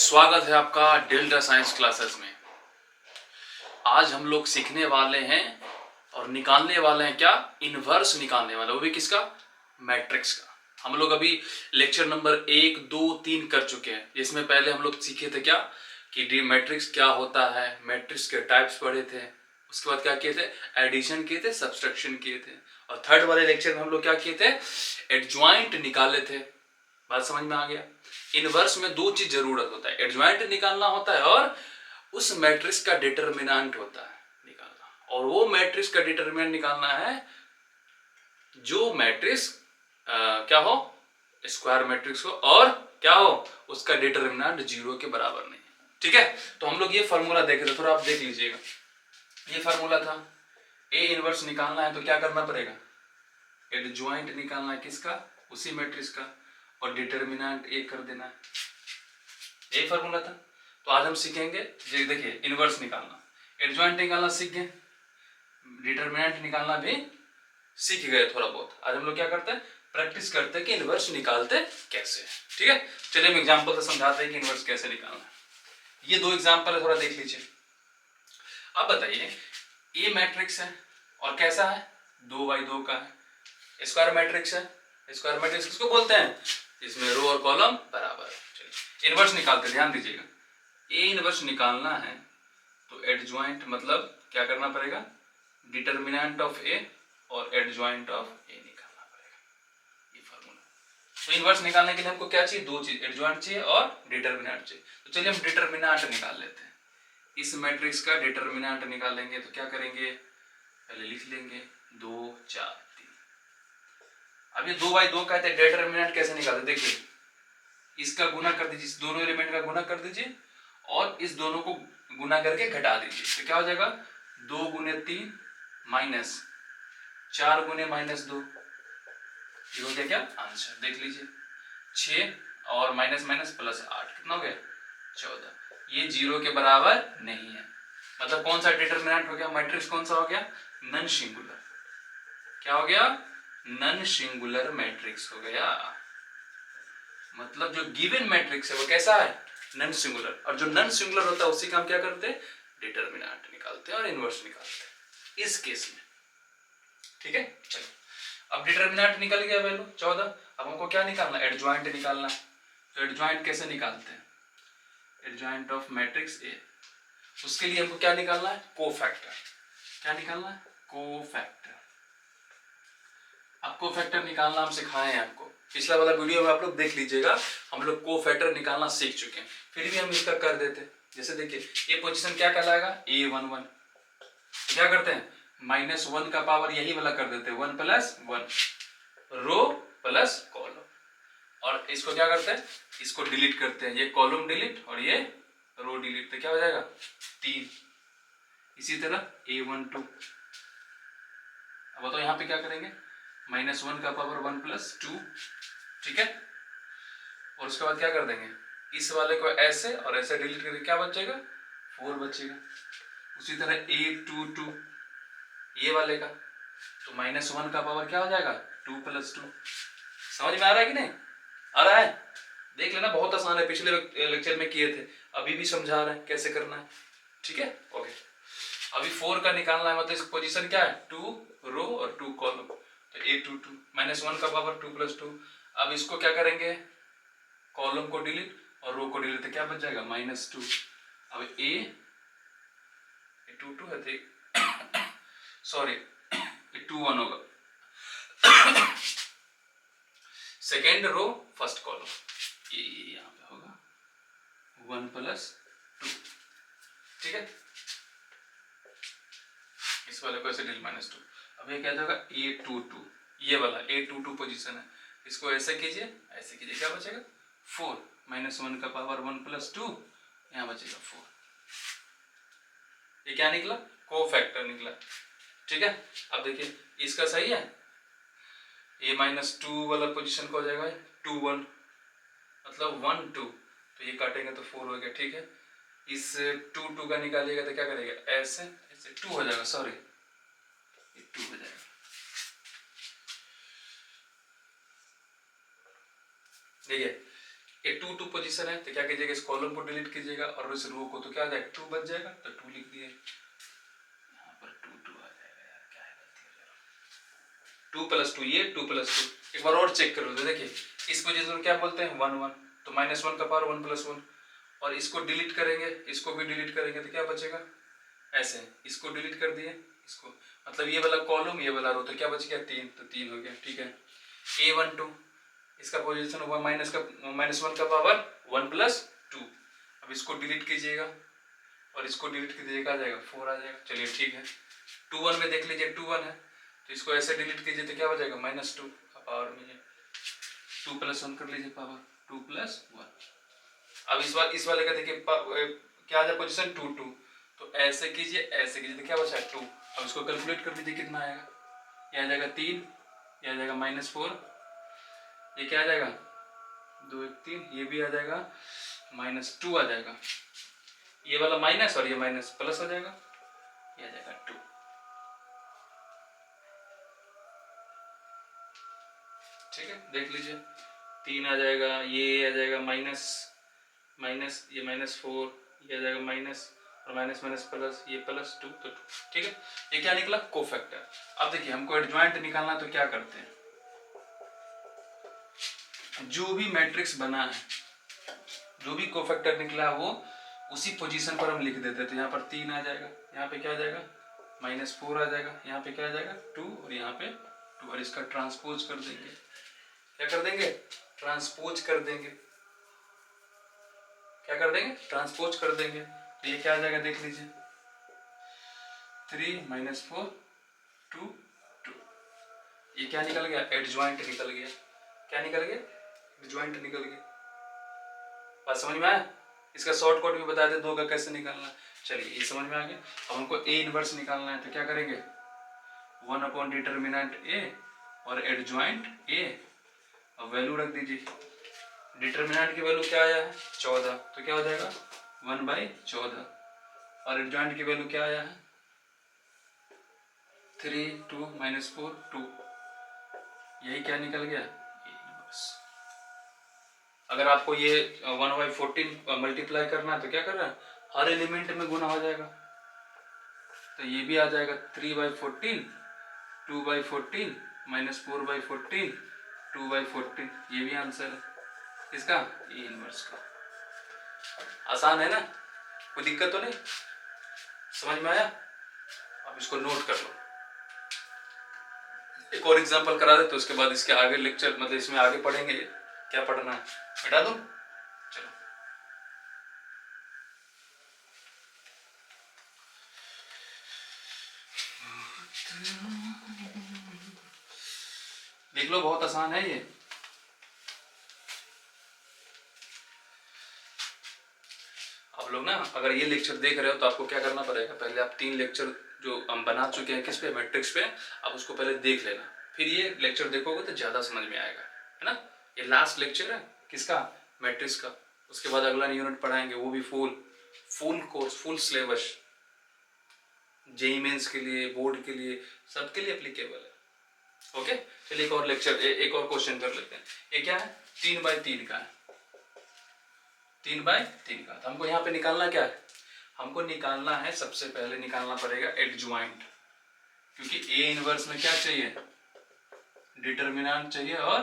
स्वागत है आपका डेल्टा साइंस क्लासेस में। आज हम लोग सीखने वाले हैं और निकालने वाले हैं क्या, इनवर्स निकालने वाले, वो भी किसका, मैट्रिक्स का। हम लोग अभी लेक्चर नंबर 1, 2, 3 कर चुके हैं, जिसमें पहले हम लोग सीखे थे क्या कि मैट्रिक्स क्या होता है, मैट्रिक्स के टाइप्स पढ़े थे। उसके बाद क्या किए थे, एडिशन किए थे, सब्सट्रैक्शन किए थे। और थर्ड वाले लेक्चर में हम लोग क्या किए थे, एडजॉइंट निकाले थे। बात समझ में आ गया। इनवर्स में दो चीज जरूरत होता है, एडजॉइंट निकालना होता है और उस मैट्रिक्स का डिटरमिनेंट होता है निकालना। और वो मैट्रिक्स का डिटरमिनेंट निकालना है जो मैट्रिक्स क्या हो, स्क्वायर मैट्रिक्स हो, और क्या हो, उसका डिटरमिनेंट 0 के बराबर नहीं। ठीक है, तो हम लोग ये फॉर्मूला देखे थे, थोड़ा आप देख लीजिएगा। ये फॉर्मूला था, ए इनवर्स निकालना है तो क्या करना पड़ेगा, एडजॉइंट निकालना है किसका, उसी मैट्रिक्स का, और डिटरमिनेंट ए कर देना है। यही फॉर्मूला था। तो आज हम सीखेंगे, देखिए इनवर्स निकालना, एडजॉइंट निकालना सीख गए, डिटरमिनेंट निकालना भी सीख गए थोड़ा बहुत। आज हम लोग क्या करते हैं, प्रैक्टिस करते हैं कि इनवर्स निकालते कैसे। ठीक है, चलिए हम एग्जांपल से समझाते हैं कि इनवर्स कैसे निकालना है। ये दो एग्जांपल है, थोड़ा देख लीजिए। अब बताइए, ए मैट्रिक्स है और कैसा है, 2x2 का है, स्क्वायर मैट्रिक्स है। स्क्वायर मैट्रिक्स किसको बोलते हैं, इसमें रो और कॉलम बराबर है। चलिए इनवर्स निकालते, ध्यान दीजिएगा। ए इनवर्स निकालना है तो एडजॉइंट मतलब क्या करना पड़ेगा, डिटरमिनेंट ऑफ ए और एडजॉइंट ऑफ ए निकालना पड़ेगा, ये फार्मूला। तो इनवर्स निकालने के लिए हमको क्या चाहिए, दो चीज, एडजॉइंट चाहिए और डिटरमिनेंट चाहिए। तो चलिए हम डिटरमिनेंट निकाल लेते हैं। इस मैट्रिक्स का डिटरमिनेंट निकालेंगे तो क्या करेंगे, पहले लिख लेंगे 2, 4, 3। अब ये 2x2 का है, डिटरमिनेंट कैसे निकालते, देखिए इसका गुना कर दीजिए, इस दोनों एलिमेंट का गुना कर दीजिए और इस दोनों को गुना करके घटा दीजिए, तो क्या हो जाएगा, 2 × 3 माइनस 4 × -2, ये हो गया क्या आंसर, देख लीजिए। 6 और माइनस माइनस प्लस 8 कितना हो गया, 14। ये 0 के बराबर नहीं है, मतलब कौन सा डिटरमिनेंट हो गया, मैट्रिक्स कौन सा हो गया, नॉन सिंगुलर। क्या हो गया, नॉन सिंगुलर मैट्रिक्स हो गया। मतलब जो गिवन मैट्रिक्स है वो कैसा है, नॉन सिंगुलर। और जो नॉन सिंगुलर होता है उसी का हम क्या करते हैं, डिटरमिनेंट निकालते हैं और इनवर्स निकालते हैं इस केस में। ठीक है, चलो अब डिटरमिनेंट निकल गया वैल्यू 14। अब हमको क्या निकालना है, एडजॉइंट निकालना है। तो एडजॉइंट कैसे निकालते हैं, एडजॉइंट ऑफ मैट्रिक्स ए, उसके लिए हमको क्या निकालना है, कोफैक्टर। क्या निकालना है, कोफैक्टर। अब कोफैक्टर निकालना हम सिखाए हैं आपको, पिछला वाला वीडियो में आप लोग देख लीजिएगा, हम लोग कोफैक्टर निकालना सीख चुके हैं। फिर भी हम इसका कर देते हैं, जैसे देखिए ये पोजीशन क्या कहलाएगा, A11। तो क्या करते हैं, -1 का पावर यही वाला कर देते हैं, 1 + 1, रो प्लस कॉलम। और इसको क्या करते हैं, इसको डिलीट करते हैं, ये कॉलम डिलीट और ये रो डिलीट, तो क्या हो जाएगा 3। इसी तरह A12। अब तो यहाँ पे क्या करेंगे, -1 का पावर 1 + 2, ठीक है। और उसके बाद क्या कर देंगे, इस वाले को ऐसे और ऐसे डिलीट करके क्या बचेगा, 4 बचेगा। उसी तरह A22 ये वाले का, तो -1 का पावर क्या हो जाएगा, 2 + 2। समझ में आ रहा है कि नहीं आ रहा है, देख लेना, बहुत आसान है, पिछले लेक्चर में किए थे, अभी भी समझा रहे हैं कैसे करना है। ठीक है, ओके। अभी 4 का निकालना है, मतलब इसकी पोजीशन क्या है, 2 रो और 2 कॉलम। तो A22 -1 का पावर 2 + 2। अब इसको क्या करेंगे, कॉलम को डिलीट और रो को डिलीट, तो क्या बच जाएगा -2। अब A22 है तो सॉरी A21 होगा, सेकेंड रो फर्स्ट कॉलम, ये यहाँ पे होगा 1 + 2। ठीक है, इस वाले को ऐसे डिलीट -2। अब ये क्या जाएगा, A22, ये वाला A22 पोजीशन है, इसको ऐसे कीजिए, ऐसे कीजिए, क्या बचेगा 4, -1 का पावर 1 + 2, यहाँ बचेगा 4। ये क्या निकला, कोफैक्टर निकला। ठीक है, अब देखिए इसका सही है, ये -2 वाला पोजीशन को हो जाएगा 2 1, मतलब 1 2, तो ये काटेंगे तो 4 हो गया। ठीक है, इस 2 2 का निकालिएगा तो क्या करेगा, ऐसे ऐसे 2 हो जाएगा, सॉरी ये 2 हो जाएगा। देखिए ये 2 2 पोजीशन है, तो क्या कीजिएगा, इस कॉलम को डिलीट कीजिएगा और इस रो को, तो क्या आ जाएगा 2 बच जाएगा, तो 2 लिख दिए। यहाँ पर 2 2 आ जाएगा यार, क्या है गलती हो जाएगा। 2 + 2 ये 2 + 2 एक बार और चेक कर लो, तो देखिए इस पोजीशन को क्या बोलते हैं 1 1, तो -1 का पावर 1 + 1, और इसको डिलीट करेंगे, इसको भी डिलीट करेंगे, तो क्या बचेगा ऐसे, इसको डिलीट कर दिए, इसको मतलब ये वाला कॉलम ये वाला रो, तो क्या बच गया 3, तो 3 हो गया। ठीक है, A12 इसका पोजीशन हुआ -1 का पावर 1 + 2, अब इसको डिलीट कीजिएगा और इसको डिलीट कीजिएगा, आ जाएगा 4 आ जाएगा। चलिए ठीक है, 2 1 में देख लीजिए 2 1 है, तो इसको ऐसे डिलीट कीजिए, तो क्या हो जाएगा -2 का पावर में 2 + 1 कर लीजिए, पावर 2 + 1। अब इस वाले का देखिए क्या आ जाए पोजीशन 2 2, तो ऐसे कीजिए ऐसे कीजिए, तो क्या बचा 2। अब इसको कैलकुलेट कर लीजिए कितना आएगा, ये आ जाएगा 3, ये आ जाएगा -4, ये क्या आ जाएगा 2 1 3, ये भी आ जाएगा -2 आ जाएगा, ये वाला माइनस और ये माइनस प्लस हो जाएगा, ये आ जाएगा 2। ठीक है, देख लीजिए 3 आ जाएगा, ये आ जाएगा माइनस माइनस, ये -4, ये आ जाएगा माइनस और माइनस माइनस प्लस, ये +2 तो 2। ठीक है, ये क्या निकला कोफैक्टर। अब देखिए हमको एडजॉइंट निकालना, तो क्या करते हैं, जो भी मैट्रिक्स बना है, जो भी कोफैक्टर निकला है, वो उसी पोजीशन पर हम लिख देते हैं। तो यहाँ पर 3 आ जाएगा, यहाँ पे क्या आ जाएगा -4 आ जाएगा, यहाँ पे क्या आ जाएगा 2 और यहाँ पे 2, और इसका ट्रांसपोज कर देंगे। क्या कर देंगे, ट्रांसपोज कर देंगे। क्या कर देंगे, ट्रांसपोज कर देंगे। तो ये क्या आ जाएगा देख लीजिए, 3 -4 2 2, ये क्या निकल गया, एडजॉइंट निकल गया। क्या निकल गया, एडजॉइंट निकल गया। बात समझ में आया, इसका शॉर्टकट भी बता दे 2 का कैसे निकालना है। चलिए ये समझ में आ गया। अब हमको ए इनवर्स निकालना है, तो क्या करेंगे 1/डिटर्मिनेंट ए और एडजॉइंट ए, अब वैल्यू रख दीजिए। डिटर्मिनेंट की वैल्यू क्या आया है 14, तो क्या हो जाएगा 1/14, और एडजॉइंट की वैल्यू क्या आया है 3 2 -4 2, यही क्या निकल गया ए इनवर्स। अगर आपको ये 1/14 मल्टीप्लाई करना है, तो क्या करना है हर एलिमेंट में गुना हो जाएगा, तो ये भी आ जाएगा 3/14 2/14 -4/14 2/14, ये भी आंसर है इसका ए इनवर्स का। आसान है ना, कोई दिक्कत तो नहीं, समझ में आया। अब इसको नोट कर लो, एक और एग्जांपल करा दे, तो उसके बाद इसके आगे लेक्चर मतलब इसमें आगे पढ़ेंगे क्या पढ़ना है, बैठा दो। चलो देख लो, बहुत आसान है ये। आप लोग ना अगर ये लेक्चर देख रहे हो, तो आपको क्या करना पड़ेगा, पहले आप 3 लेक्चर जो हम बना चुके हैं किस पे, मैट्रिक्स पे, आप उसको पहले देख लेना, फिर ये लेक्चर देखोगे तो ज़्यादा समझ में आएगा, है ना। ये लास्ट लेक्चर है किसका, मैट्रिक्स का। उसके बाद अगला यूनिट पढ़ाएंगे, वो भी full course, full syllabus, JEE mains के लिए, बोर्ड के लिए, सबके लिए एप्लीकेबल है। ओके, चलिए एक और लेक्चर, एक और क्वेश्चन कर लेते हैं। ये क्या है 3/3 का है, 3/3 का। तो हमको यहाँ पे निकालना क्या है, हमको निकालना है, सबसे पहले निकालना पड़ेगा एडजॉइंट, क्योंकि ए इनवर्स में क्या चाहिए, डिटर्मिनेंट चाहिए और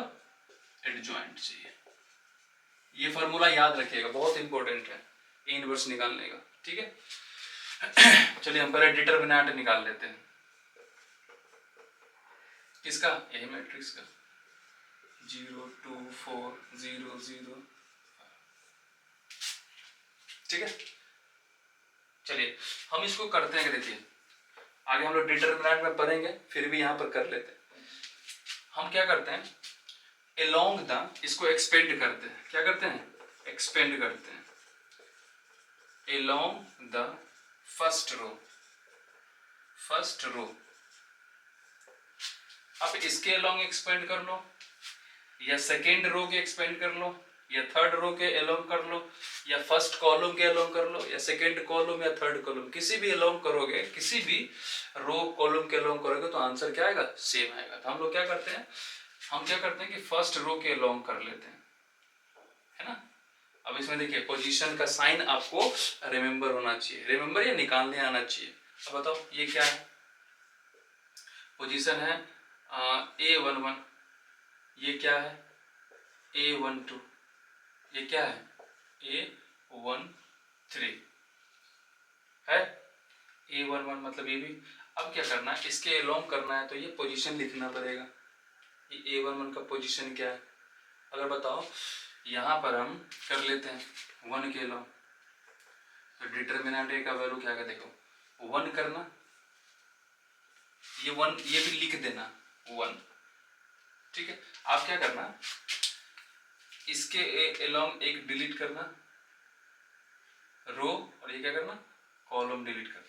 एडजॉइंट चाहिए। ये फॉर्मूला याद रखिएगा, बहुत इंपॉर्टेंट है ए इनवर्स निकालने का। ठीक है, चलिए हम पहले डिटर्मिनेंट निकाल लेते हैं, किसका, यही मैट्रिक्स का, 0 2 4 0 0। ठीक है, चलिए हम इसको करते हैं, देखिए आगे हम लोग डिटर्मिनेंट में पढ़ेंगे, फिर भी यहाँ पर कर लेते हैं। हम क्या करते हैं, एलोंग द, इसको एक्सपेंड करते हैं, क्या करते हैं, एक्सपेंड करते हैं, एलोंग द फर्स्ट रो। अब इसके एलोंग एक्सपेंड कर लो, या सेकेंड रो के एक्सपेंड कर लो, या थर्ड रो के एलोंग कर लो, या फर्स्ट कॉलम के एलोंग कर लो, या सेकेंड कॉलम या थर्ड कॉलम, किसी भी एलोंग करोगे, किसी भी रो कॉलम के एलोंग करोगे, तो आंसर क्या आएगा, सेम आएगा। तो हम लोग क्या करते हैं, हम क्या करते हैं कि फर्स्ट रो के एलोंग कर लेते हैं, है ना। अब इसमें देखिए पोजीशन का साइन आपको रिमेंबर होना चाहिए, रिमेंबर या निकालने आना चाहिए। अब बताओ ये क्या है, पोजीशन है A11, ये क्या है A12, ये क्या है A13 है, A11 मतलब ये भी। अब क्या करना है, इसके अलोंग करना है तो ये पोजीशन लिखना पड़ेगा, ये A11 का पोजीशन क्या है। अगर बताओ यहाँ पर हम कर लेते हैं 1 के अलोंग, तो डिटर्मिनेंट A का वैल्यू क्या है, देखो 1 करना, ये 1 ये भी लिख देना 1, ठीक है। आप क्या करना, इसके अलोंग एक डिलीट करना रो, और ये क्या करना कॉलम डिलीट करना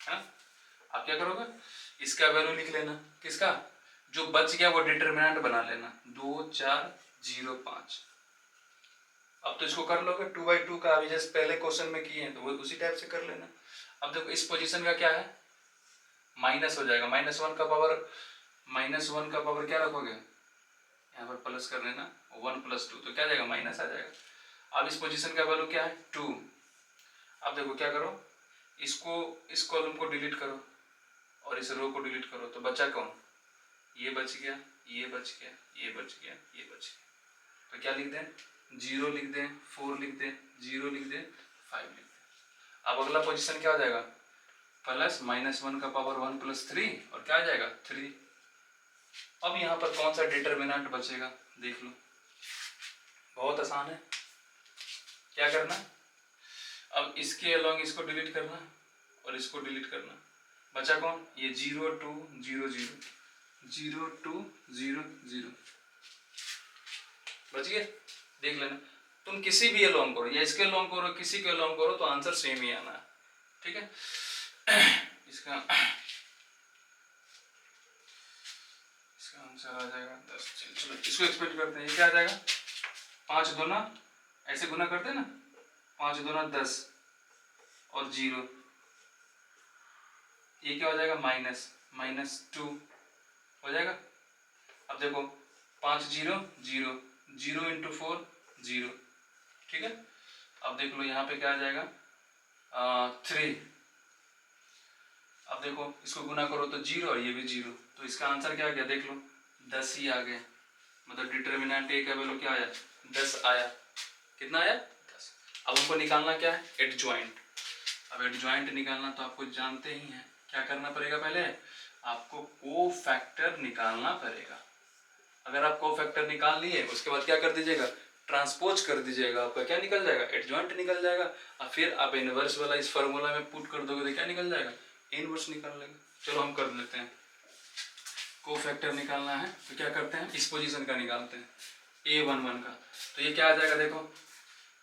है। आप क्या करोगे, इसका वैल्यू लिख लेना, किसका जो बच गया वो डिटरमिनेंट बना लेना 2 4 0 5। अब तो इसको कर लोगे 2/2 का, अभी जैसे पहले क्वेश्चन में किए हैं तो वो उसी टाइप से कर लेना। अब देखो इस पोजीशन का क्या है, माइनस हो जाएगा, -1 का पावर, -1 का पावर क्या रखोगे यहाँ पर प्लस कर लेना 1 + 2, तो क्या जाएगा माइनस आ जाएगा। अब इस पोजीशन का वैल्यू क्या है 2। अब देखो क्या करो, इसको इस कॉलम को डिलीट करो और इस रो को डिलीट करो, तो बचा कौन, ये बच गया, ये बच गया, ये बच गया, ये बच गया। तो क्या लिख दें 0 लिख दें, 4 लिख दें, 0 लिख दें, 5 लिख दें। अब अगला पोजीशन क्या हो जाएगा, प्लस -1 का पावर 1 + 3 और क्या आ जाएगा 3। अब यहाँ पर कौन सा डिटरमिनेंट बचेगा देख लो, बहुत आसान है। क्या करना, अब इसके अलोंग इसको डिलीट करना और इसको डिलीट करना, बचा कौन, ये 0 2 0 0 0 2 0 0 बच गया। देख लेना, तुम किसी भी अलोंग करो या इसके अलोंग करो, किसी के अलोंग करो तो आंसर सेम ही आना है, ठीक है। इसका आंसर आ जाएगा 10। चलो इसको एक्सपेक्ट करते हैं, ये क्या आ जाएगा 5 दूना, ऐसे गुना करते हैं ना, 5 दूना 10 और 0, ये क्या हो जाएगा -2 हो जाएगा। अब देखो 5 0 0 0 × 4 0, ठीक है। अब देख लो यहाँ पे क्या आ जाएगा 3। अब देखो इसको गुना करो तो 0 और ये भी 0, तो इसका आंसर क्या आ गया देख लो 10 ही आ गया। मतलब डिटर्मिनेंट A का वैल्यू क्या आया 10 आया। कितना आया 10। अब हमको निकालना क्या है एडजॉइंट। अब एडजॉइंट निकालना तो आपको जानते ही हैं, क्या करना पड़ेगा, पहले आपको कोफैक्टर निकालना पड़ेगा। अगर आप कोफैक्टर निकाल लिए उसके बाद क्या कर दीजिएगा ट्रांसपोज कर दीजिएगा, आपका क्या निकल जाएगा एडजॉइंट निकल जाएगा। और फिर आप इनवर्स वाला इस फार्मूला में पुट कर दोगे तो क्या निकल जाएगा इनवर्स निकल लेगा। चलो हम कर लेते हैं, कोफैक्टर निकालना है तो क्या करते हैं इस पोजीशन का निकालते हैं A11 का, तो ये क्या आ जाएगा देखो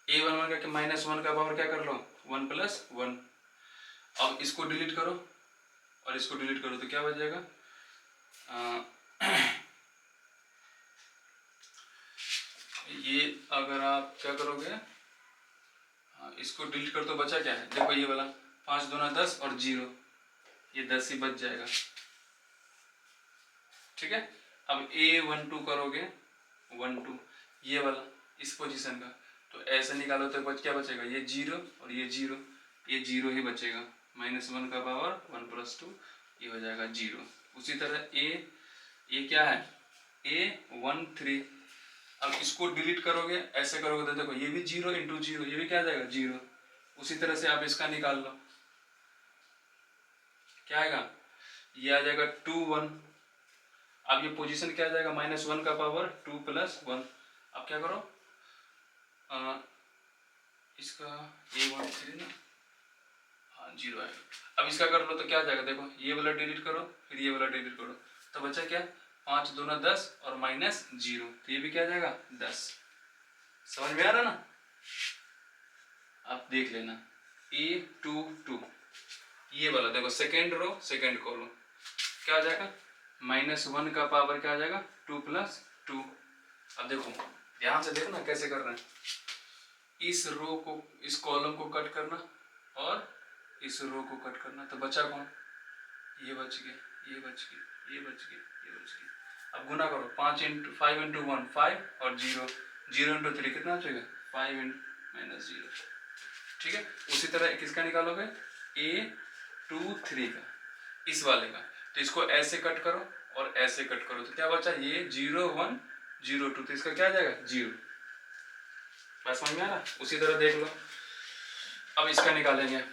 A11 का -1 का पावर क्या कर लो 1 + 1। अब इसको डिलीट करो और इसको डिलीट करो तो क्या बच जाएगा ये अगर आप क्या करोगे इसको डिलीट कर तो बचा क्या है देखो ये वाला 5 दूना 10 और 0, ये 10 ही बच जाएगा, ठीक है। अब A12 करोगे 12 ये वाला इस पोजीशन का, तो ऐसे निकालो तो क्या बचेगा ये 0 और ये 0, ये 0 ही बचेगा, -1 का पावर 1 + 2 ये हो जाएगा 0। उसी तरह ये क्या है A13। अब इसको डिलीट करोगे ऐसे करोगे तो देखो ये भी 0 × 0, ये भी क्या आ जाएगा 0। उसी तरह से आप इसका निकाल लो, क्या आएगा ये आ जाएगा 2 1। अब ये पोजीशन क्या आ जाएगा -1 का पावर 2 + 1। अब क्या करो इसका A13 ना, हाँ 0 आएगा। अब इसका कर लो तो क्या आ जाएगा देखो ये वाला डिलीट करो फिर ये वाला डिलीट करो, तो बचा क्या 5 दूना 10 और -0, तो ये भी क्या आ जाएगा 10। समझ में आ रहा ना। आप देख लेना A22 ये वाला देखो सेकेंड रो सेकेंड कॉलम क्या आ जाएगा -1 का पावर क्या आ जाएगा 2 + 2। अब देखो ध्यान से देखो ना कैसे कर रहे हैं, इस रो को इस कॉलम को कट करना और इस रो को कट करना, तो बचा कौन ये बच गया ये बच गया ये बच गया ये बच गया। अब गुना करो, 5 इंटू 5 इंटू 1 5 और 0 0 इंटू 3 कितना हो जाएगा 5 माइनस 0। ठीक है, उसी तरह किसका निकालोगे A23 का, इस वाले का। तो इसको ऐसे कट करो और ऐसे कट करो, तो क्या बचा ये 0 1 0 2, तो इसका क्या आ जाएगा 0। बस समझ में आ रहा। उसी तरह देख लो, अब इसका निकालेंगे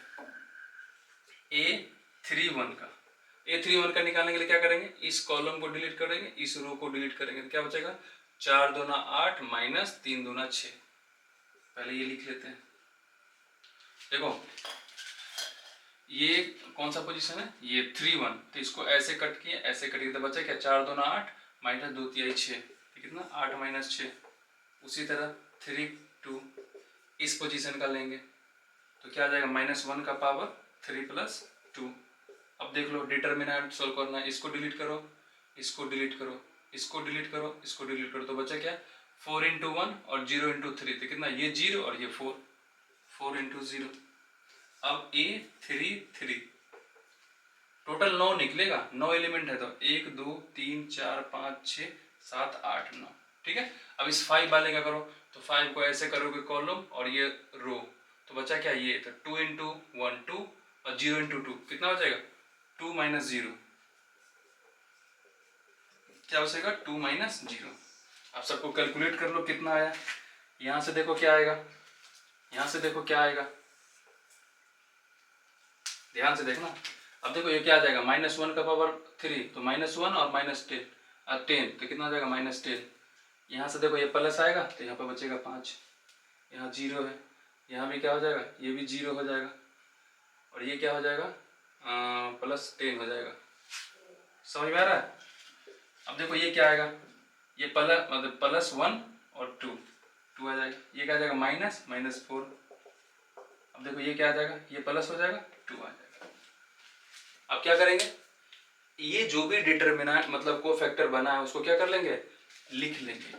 A31 का। A31 का निकालने के लिए क्या करेंगे, इस कॉलम को डिलीट करेंगे, इस रो को डिलीट करेंगे, तो क्या बचेगा 4 दूना 8 माइनस 3 दूना 6। पहले ये लिख लेते हैं। देखो ये कौन सा पोजीशन है, ये 3 1, तो इसको ऐसे कट किए, ऐसे कट किए, तो बचा क्या 4 दूना 8 माइनस 2 3 6, तो कितना 8 माइनस 6। उसी तरह 3 2 इस पोजीशन का लेंगे, तो क्या आ जाएगा -1 का पावर 3 प्लस 2। अब देख लो डिटर्मिनेंट सोल्व करना है, इसको डिलीट करो, इसको डिलीट करो, इसको डिलीट करो, इसको डिलीट करो, तो बचा क्या 4 इंटू 1 और 0 इंटू 3, तो कितना ये 0 और ये 4, 4 इंटू 0। अब A33 टोटल 9 निकलेगा, 9 एलिमेंट है, तो 1 2 3 4 5 6 7 8 9। ठीक है, अब इस 5 वाले का करो, तो 5 को ऐसे करोगे कॉलम और ये रो, तो बचा क्या ये, तो 2 इंटू 1 2 और 0 इंटू 2 कितना हो जाएगा 2 माइनस 0, क्या हो जाएगा 2 माइनस 0। अब सबको कैलकुलेट कर लो कितना आया, यहां से देखो क्या आएगा, यहां से देखो क्या आएगा, ध्यान से देखना। अब देखो ये क्या आ जाएगा -1 का पावर 3, तो -1 और -10 तो कितना आ जाएगा -10। यहाँ से देखो ये प्लस आएगा, तो यहाँ पे बचेगा 5, यहाँ 0 है, यहाँ भी क्या हो जाएगा ये भी 0 हो जाएगा, और ये क्या हो जाएगा +10 हो जाएगा। समझ में आ रहा है। अब देखो ये क्या आएगा, ये प्लस मतलब +1 और 2 आ जाएगा, ये क्या आ जाएगा -4। अब देखो ये क्या आ जाएगा, ये प्लस हो जाएगा 2 आ जाएगा। अब क्या करेंगे, ये जो भी डिटरमिनेंट मतलब कोफैक्टर बना है उसको क्या कर लेंगे लिख लेंगे,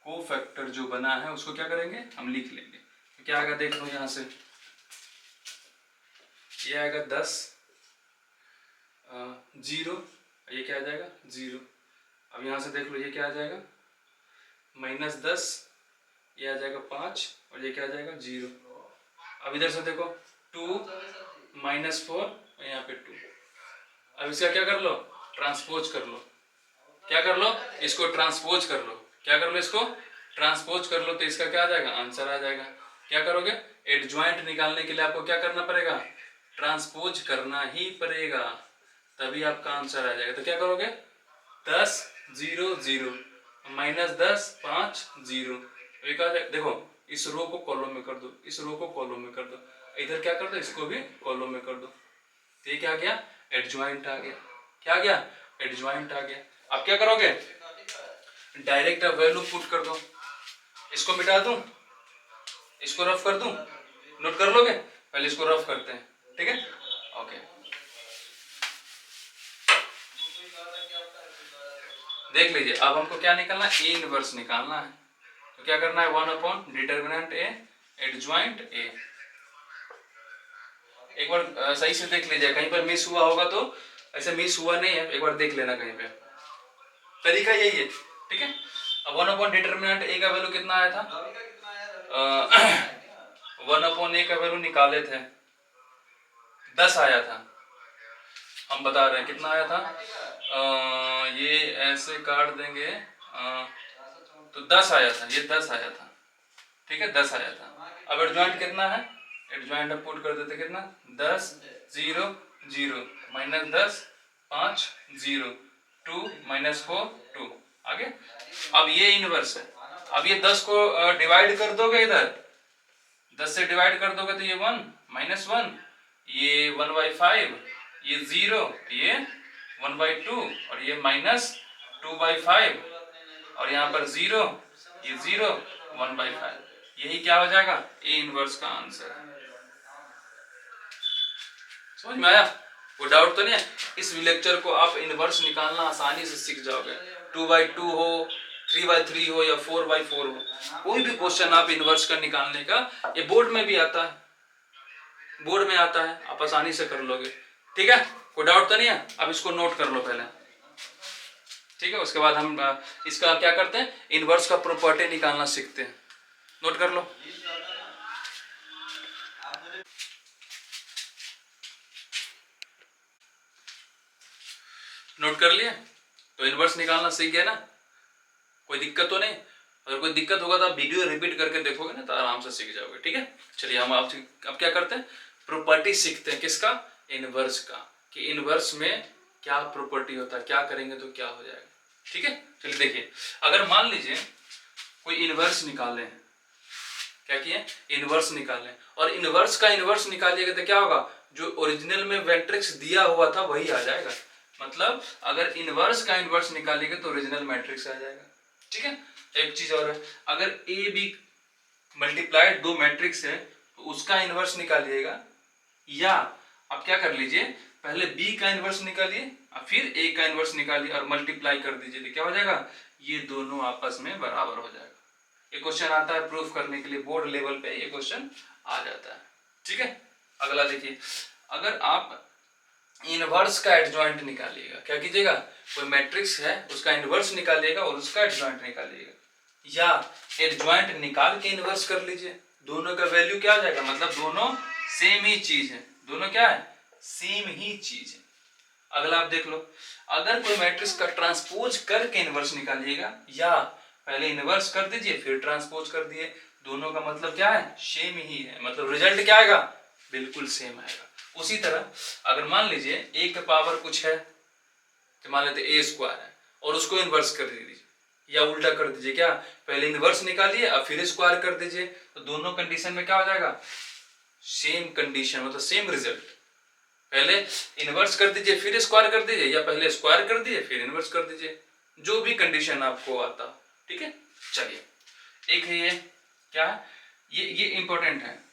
कोफैक्टर जो बना है उसको क्या करेंगे हम लिख लेंगे। तो क्या आएगा देख लो, यहाँ से ये आएगा 10 0, ये क्या आ जाएगा 0। अब यहाँ से देख लो ये क्या आ जाएगा -10, ये आ जाएगा 5 और ये क्या आ जाएगा 0। अब इधर से देखो 2 -4 और यहाँ पे 2। अब इसका क्या कर लो ट्रांसपोज कर लो, क्या कर लो इसको ट्रांसपोज कर लो, क्या कर लो इसको ट्रांसपोज कर लो, तो इसका क्या आ जाएगा आंसर आ जाएगा। क्या करोगे एडजॉइंट निकालने के लिए आपको क्या करना पड़ेगा ट्रांसपोज करना ही पड़ेगा, तभी आपका आंसर आ जाएगा। तो क्या करोगे 10 0 0 -10 5 0, एक आ जाएगा। देखो इस रो को कॉलम में कर दो, इस रो को कॉलम में कर दो, इधर क्या कर दो इसको भी कॉलम में कर दो, तो ये क्या आ गया एडजॉइंट आ गया। क्या आ गया एडजॉइंट आ गया। अब क्या करोगे डायरेक्ट वैल्यू पुट कर दो, इसको मिटा दूं, इसको रफ कर दूं, नोट कर लोगे, पहले इसको रफ करते हैं। ठीक है ओके, देख लीजिए अब हमको क्या निकालना है ए इनवर्स निकालना है। तो क्या करना है 1 डिटर्मिनेंट ए एडजॉइंट ए। एक बार सही से देख लीजिए, कहीं पर मिस हुआ होगा तो, ऐसे मिस हुआ नहीं है, एक बार देख लेना कहीं पे, तरीका यही है। ठीक है, अब 1 डिटर्मिनेंट ए का वैल्यू कितना आया था 1 ए का वैल्यू निकाले थे 10 आया था, हम बता रहे हैं कितना आया था ये ऐसे काट देंगे तो 10 आया था, ये 10 आया था। ठीक है 10 आया था। अब एडजॉइंट कितना है, एडजॉइंट अब पुट कर देते कितना 10 0 0 -10 5 0 2 -4 2 आगे। अब ये इनवर्स है, अब ये 10 को डिवाइड कर दोगे, इधर 10 से डिवाइड कर दोगे तो ये 1 -1, ये 1/5, ये 0, ये 1/2 और ये -2/5 और यहाँ पर 0, ये 0 1/5, यही क्या हो जाएगा ए इनवर्स का आंसर है। समझ में आया, वो डाउट तो नहीं है। इस लेक्चर को आप इनवर्स निकालना आसानी से सीख जाओगे, 2/2 हो 3/3 हो या 4/4 हो, कोई भी क्वेश्चन आप इनवर्स का निकालने का, ये बोर्ड में भी आता है, बोर्ड में आता है, आप आसानी से कर लोगे। ठीक है कोई डाउट तो नहीं है। अब इसको नोट कर लो पहले, ठीक है, उसके बाद हम इसका क्या करते हैं, इनवर्स का प्रॉपर्टी निकालना सीखते हैं। नोट कर लो। नोट कर लिए? तो इनवर्स निकालना सीख गए ना, कोई दिक्कत तो नहीं? अगर कोई दिक्कत होगा तो आप वीडियो रिपीट करके देखोगे ना तो आराम से सीख जाओगे। ठीक है, चलिए हम आप अब क्या करते हैं, प्रॉपर्टी सीखते हैं। किसका? इनवर्स का, कि इनवर्स में क्या प्रॉपर्टी होता है, क्या करेंगे तो क्या हो जाएगा। ठीक है, चलिए देखिए, अगर मान लीजिए कोई इनवर्स निकाले हैं, क्या किए, इनवर्स निकाले, और इनवर्स का इनवर्स निकालिएगा तो क्या होगा, जो ओरिजिनल में मैट्रिक्स दिया हुआ था वही आ जाएगा। मतलब अगर इनवर्स का इनवर्स निकालिएगा तो ओरिजिनल मैट्रिक्स आ जाएगा। ठीक है, एक चीज और है, अगर ए बी मल्टीप्लाइड दो मैट्रिक्स है तो उसका इनवर्स निकालिएगा, या आप क्या कर लीजिए, पहले बी का इनवर्स निकालिए और फिर ए का इनवर्स निकालिए और मल्टीप्लाई कर दीजिए तो क्या हो जाएगा, ये दोनों आपस में बराबर हो जाएगा। ये क्वेश्चन आता है प्रूफ करने के लिए, बोर्ड लेवल पे ये क्वेश्चन आ जाता है। ठीक है, अगला देखिए, अगर आप इनवर्स का एडजॉइंट निकालिएगा, क्या कीजिएगा, कोई मैट्रिक्स है उसका इनवर्स निकालिएगा और उसका एडजॉइंट निकालिएगा, या एडजॉइंट निकाल के इनवर्स कर लीजिए, दोनों का वैल्यू क्या आ जाएगा, मतलब दोनों सेम ही चीज है, दोनों क्या है, सेम ही चीज है। अगला आप देख लो, अगर कोई मैट्रिक्स का ट्रांसपोज करके इनवर्स निकालिएगा, या पहले इनवर्स कर दीजिए फिर ट्रांसपोज कर दिए, दोनों का मतलब क्या है, सेम ही है, मतलब रिजल्ट क्या आएगा, बिल्कुल सेम आएगा। उसी तरह अगर मान लीजिए ए का पावर कुछ है, तो मान लेते ए स्क्वायर है और उसको इनवर्स कर दीजिए, या उल्टा कर दीजिए, क्या, पहले इनवर्स निकालिए और फिर स्क्वायर कर दीजिए, तो दोनों कंडीशन में क्या हो जाएगा, सेम कंडीशन, मतलब सेम रिजल्ट। पहले इनवर्स कर दीजिए फिर स्क्वायर कर दीजिए, या पहले स्क्वायर कर दीजिए फिर इनवर्स कर दीजिए, जो भी कंडीशन आपको आता। ठीक है, चलिए एक है ये, क्या है ये इंपॉर्टेंट है,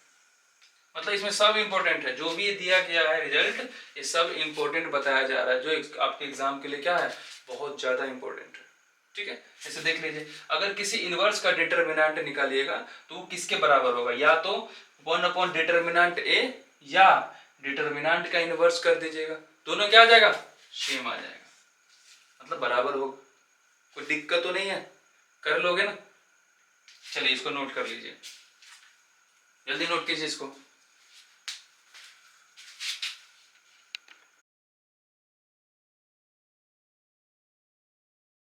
मतलब इसमें सब इंपॉर्टेंट है, जो भी दिया गया है रिजल्ट ये सब इंपॉर्टेंट बताया जा रहा है, जो आपके एग्जाम के लिए क्या है, बहुत ज्यादा इंपॉर्टेंट है। ठीक है, ऐसे देख लीजिए, अगर किसी इनवर्स का डिटर्मिनेंट निकालिएगा तो वो किसके बराबर होगा, या तो 1 अपॉन डिटर्मिनेंट ए, या डिटर्मिनेंट का इनवर्स कर दीजिएगा, दोनों क्या आ जाएगा, सेम आ जाएगा, मतलब बराबर होगा। कोई दिक्कत तो नहीं है, कर लोगे ना? चलिए इसको नोट कर लीजिए, जल्दी नोट कीजिए इसको।